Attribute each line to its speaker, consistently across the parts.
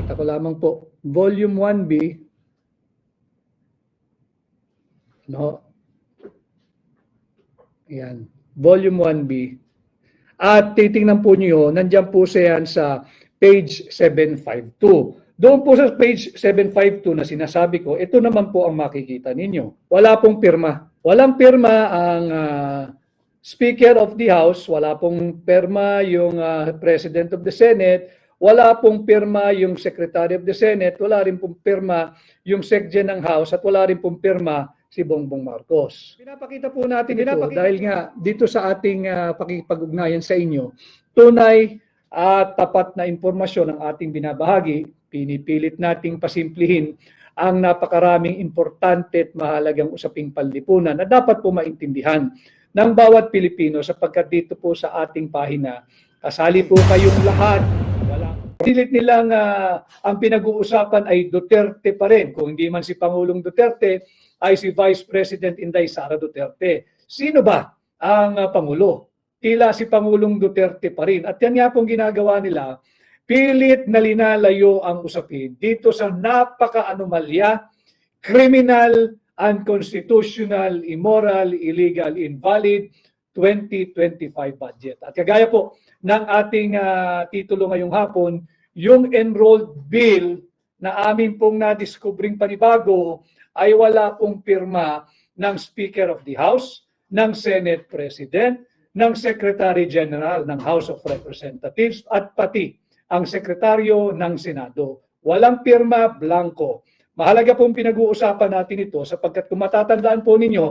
Speaker 1: Pakita ko lamang po. Volume 1B. No? Ayan. Volume 1B. At titingnan po niyo, nandiyan po siya sa page 752. Doon po sa page 752 na sinasabi ko, ito naman po ang makikita ninyo. Wala pong pirma. Walang pirma ang Speaker of the House, wala pong pirma yung President of the Senate, wala pong pirma yung Secretary of the Senate, wala rin pong pirma yung Secgen ng House, at wala rin pong pirma si Bongbong Marcos. Pinapakita po natin ito dahil nga dito sa ating pakikipag-ugnayan sa inyo, tunay at tapat na impormasyon ang ating binabahagi. Pinipilit nating pasimplihin ang napakaraming importante at mahalagang usaping panlipunan na dapat po maintindihan ng bawat Pilipino, sapagkat dito po sa ating pahina, kasali po kayong lahat. Pilit nilang ang pinag-uusapan ay Duterte pa rin. Kung hindi man si Pangulong Duterte, ay si Vice President Inday Sara Duterte. Sino ba ang Pangulo? Tila si Pangulong Duterte pa rin. At yan nga pong ginagawa nila, pilit na linalayo ang usapin dito sa napaka-anomalya, criminal, unconstitutional, immoral, illegal, invalid 2025 budget. At kagaya po ng ating titulo ngayong hapon, yung enrolled bill na amin pong nadiskubring panibago ay wala pong pirma ng Speaker of the House, ng Senate President, ng Secretary General ng House of Representatives, at pati ang Sekretaryo ng Senado. Walang pirma, blanco. Mahalaga pong pinag-uusapan natin ito sapagkat kung matatandaan po ninyo,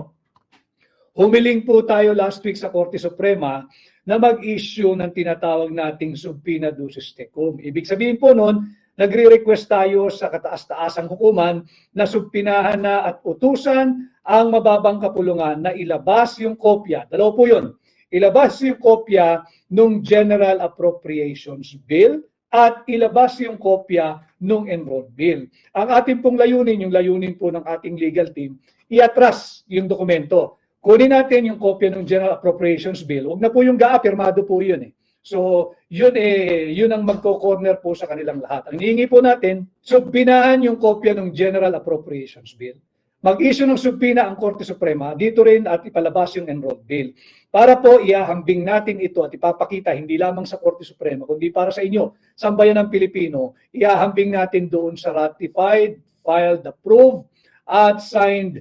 Speaker 1: humiling po tayo last week sa Korte Suprema na mag-issue ng tinatawag nating subpoena ducis tecum. Ibig sabihin po noon, nagre-request tayo sa kataas-taasang hukuman na subpinahan na at utusan ang mababang kapulungan na ilabas yung kopya. Dalawa po yun. Ilabas yung kopya ng General Appropriations Bill at ilabas yung kopya ng enrolled bill. Ang ating pong layunin, yung layunin po ng ating legal team, iatras yung dokumento. Kunin natin yung kopya ng General Appropriations Bill. Huwag na po yung GAA, pirmado po yun eh. So, yun ang magko-corner po sa kanilang lahat. Ang hihingi po natin, subpinahan yung kopya ng General Appropriations Bill. Mag-issue ng subpina ang Korte Suprema, dito rin at ipalabas yung enrolled bill. Para po iahambing natin ito at ipapakita hindi lamang sa Korte Suprema, kundi para sa inyo, sambayan ng Pilipino, iahambing natin doon sa ratified, filed, approved, at signed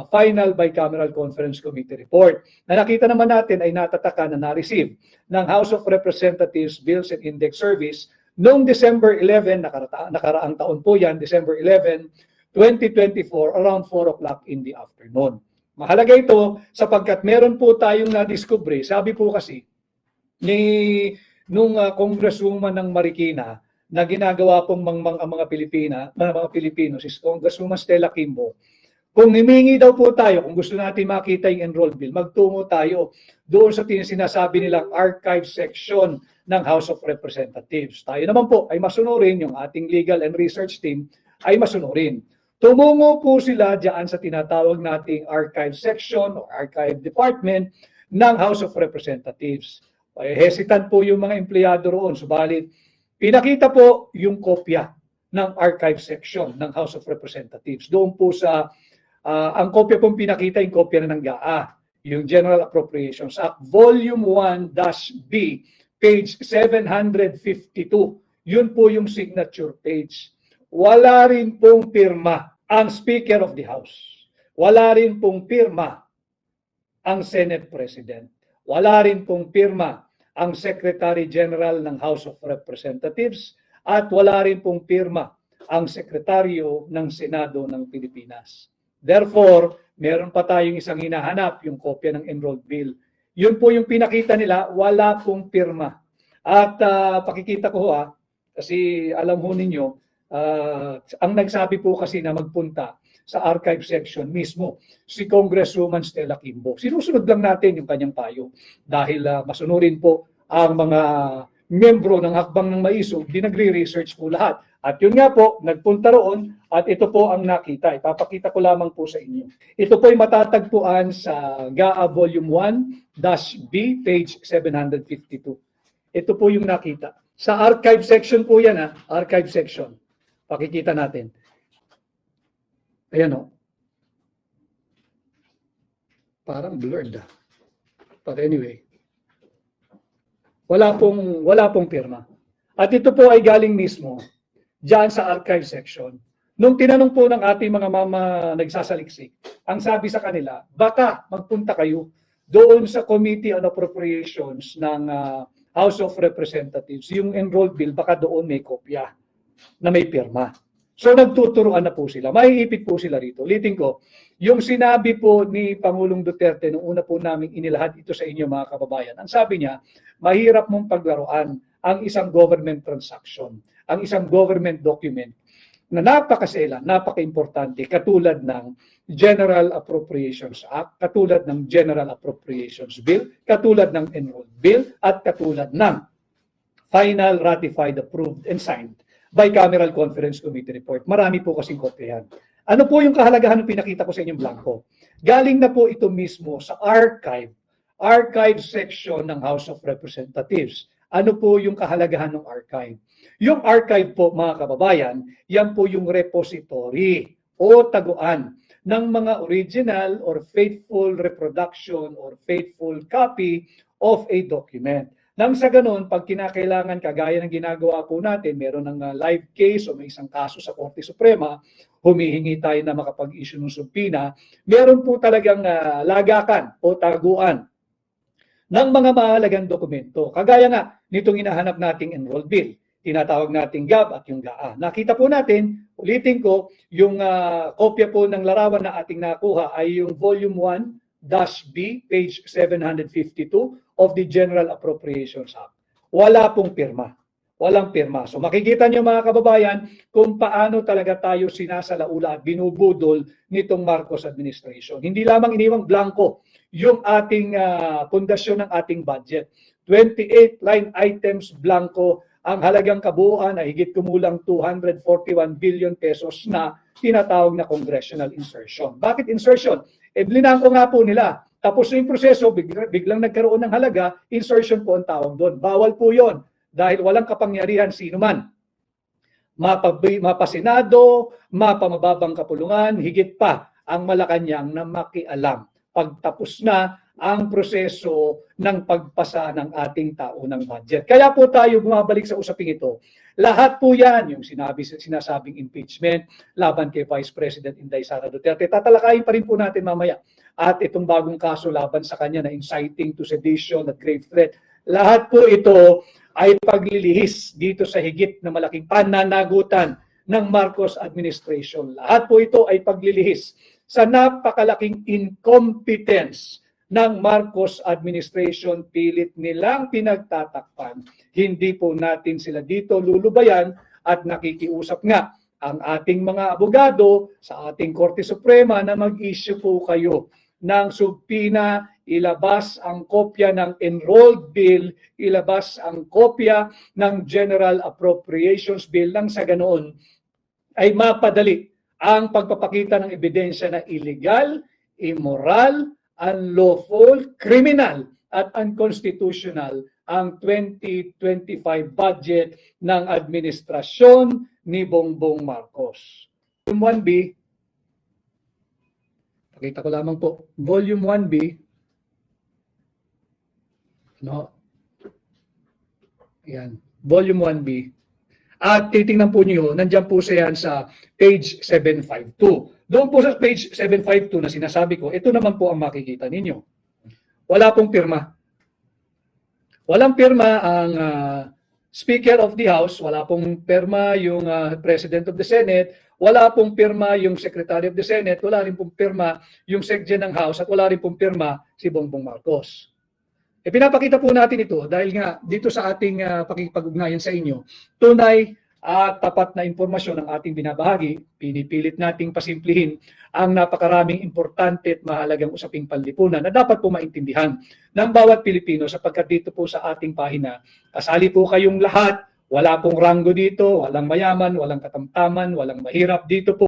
Speaker 1: final bicameral conference committee report. Na nakita naman natin ay natataka na na-receive ng House of Representatives Bills and Index Service noong December 11, nakaraang taon po yan, December 11, 2024, around 4 o'clock in the afternoon. Mahalaga ito sapagkat meron po tayong na-discover. Sabi po kasi nung Congresswoman ng Marikina na ginagawa pong mga Pilipino, si Congresswoman Stella Kimbo, kung himingi daw po tayo, kung gusto natin makita yung enrolled bill, magtungo tayo doon sa sinasabi nilang archive section ng House of Representatives. Tayo naman po ay masunurin, yung ating legal and research team ay masunurin. Tumungo po sila diyan sa tinatawag nating archive section o archive department ng House of Representatives. Hesitant po yung mga empleyado roon, subalit pinakita po yung kopya ng archive section ng House of Representatives. Doon po sa ang kopya pong pinakita, yung kopya na ng GAA, yung General Appropriations Act, Volume 1-B, page 752. Yun po yung signature page. Wala rin pong pirma ang Speaker of the House. Wala rin pong pirma ang Senate President. Wala rin pong pirma ang Secretary General ng House of Representatives at wala rin pong pirma ang Sekretaryo ng Senado ng Pilipinas. Therefore, meron pa tayong isang hinahanap, yung kopya ng enrolled bill. Yun po yung pinakita nila, wala pong pirma. At pakikita ko kasi alam ho ninyo, ang nagsabi po kasi na magpunta sa archive section mismo si Congresswoman Stella Kimbo. Sinusunod lang natin yung kanyang payo dahil masunurin po ang mga membro ng Hakbang ng Maisog, di nagre-research po lahat. At yun nga po, nagpunta roon at ito po ang nakita. Ipapakita ko lamang po sa inyo. Ito po ay matatagpuan sa GAA Volume 1-B, page 752. Ito po yung nakita. Sa archive section po yan, ha? Archive section. Pakikita natin. Ayan, o. Parang blurred, ha? But anyway, wala pong pirma. At ito po ay galing mismo diyan sa archive section. Nung tinanong po ng ating mga mama nagsasaliksik, ang sabi sa kanila, baka magpunta kayo doon sa Committee on Appropriations ng House of Representatives, yung enrolled bill, baka doon may kopya na may pirma. So nagtuturuan na po sila. Maiipit po sila rito. Ulitin ko, yung sinabi po ni Pangulong Duterte nung una po namin inilahad ito sa inyo mga kababayan, ang sabi niya, mahirap mong paglaruan ang isang government transaction, ang isang government document na napakasela, napaka-importante, katulad ng General Appropriations Act, katulad ng General Appropriations Bill, katulad ng Enrolled Bill, at katulad ng Final Ratified, Approved, and Signed Bicameral Conference Committee Report. Marami po kasing kopya yan. Ano po yung kahalagahan ng pinakita ko sa inyong blanco? Galing na po ito mismo sa archive section ng House of Representatives. Ano po yung kahalagahan ng archive? Yung archive po, mga kababayan, yan po yung repository o taguan ng mga original or faithful reproduction or faithful copy of a document. Nang sa ganun, pag kinakailangan, kagaya ng ginagawa po natin, meron ng live case o may isang kaso sa Korte Suprema, humihingi tayo na makapag-issue ng subpoena, meron po talagang lagakan o taguan ng mga mahalagang dokumento. Kagaya nga nitong hinahanap nating enrolled bill, tinatawag nating GAB at yung GAA. Nakita po natin, ulitin ko, yung kopya po ng larawan na ating nakuha ay yung Volume 1-B, page 752 of the General Appropriations Act. Wala pong pirma. Walang pirma. So makikita niyo mga kababayan kung paano talaga tayo sinasalaula at binubudol nitong Marcos administration. Hindi lamang iniwang blanco yung ating pundasyon ng ating budget. 28 line items blanco, ang halagang kabuuan ay higit kumulang 241 billion pesos na tinatawag na congressional insertion. Bakit insertion? Blinangko nga po nila. Tapos yung proseso, biglang nagkaroon ng halaga, insertion po ang tawag doon. Bawal po yon dahil walang kapangyarihan sino man. Mapasenado, mapamababang kapulungan, higit pa ang Malacanang na makialam. Pagtapos na ang proseso ng pagpasa ng ating taunang budget. Kaya po tayo bumabalik sa usaping ito. Lahat po yan, yung sinasabing impeachment laban kay Vice President Inday Sara Duterte, tatalakayin pa rin po natin mamaya. At itong bagong kaso laban sa kanya na inciting to sedition at grave threat, lahat po ito ay paglilihis dito sa higit na malaking pananagutan ng Marcos administration. Lahat po ito ay paglilihis sa napakalaking incompetence ng Marcos administration. Pilit nilang pinagtatakpan. Hindi po natin sila dito lulubayan at nakikiusap nga ang ating mga abogado sa ating Korte Suprema na mag-issue po kayo ng subpoena, ilabas ang kopya ng enrolled bill, ilabas ang kopya ng General Appropriations Bill nang sa ganoon ay mapadali ang pagpapakita ng ebidensya na illegal, immoral, unlawful, criminal at unconstitutional ang 2025 budget ng administrasyon ni Bongbong Marcos. Volume 1B, pakita ko lamang po, Volume 1B, no? Yan, Volume 1B. At titingnan po niyo, nandiyan po siya sa page 752. Doon po sa page 752 na sinasabi ko, ito naman po ang makikita ninyo. Wala pong pirma. Walang pirma ang Speaker of the House, wala pong pirma yung President of the Senate, wala pong pirma yung Secretary of the Senate, wala rin pong pirma yung Secretary ng House, at wala rin pong pirma si Bongbong Marcos. Pinapakita po natin ito dahil nga dito sa ating pakikipag-ugnayan sa inyo, tunay at tapat na impormasyon ang ating binabahagi. Pinipilit nating pasimplihin ang napakaraming importante at mahalagang usaping panlipunan na dapat po maintindihan ng bawat Pilipino sapagkat dito po sa ating pahina, kasali po kayong lahat, wala pong ranggo dito, walang mayaman, walang katamtaman, walang mahirap dito po.